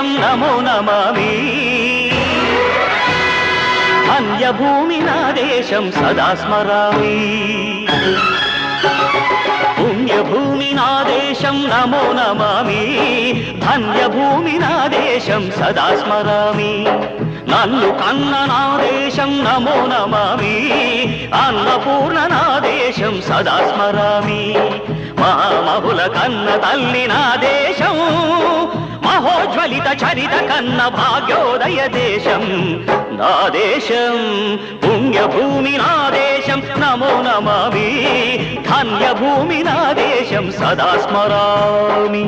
దేశం నమో నమామి అన్యభూమి నా దేశం సదా స్మరామి పుణ్యభూమి నా దేశం నమో నమామి ధన్యభూమి నా దేశం సదా స్మరామి నన్ను కన్న నా దేశం నమో నమామి అన్నపూర్ణ నా దేశం సదా స్మరామి మహామహుల కన్న తల్లి నా దేశం మహోజ్వలిత చరిత కన్న భాగ్యోదయ దేశం నా దేశం పుణ్యభూమి నా దేశం నమో నమామి ధన్యభూమి నా దేశం సదా స్మరామి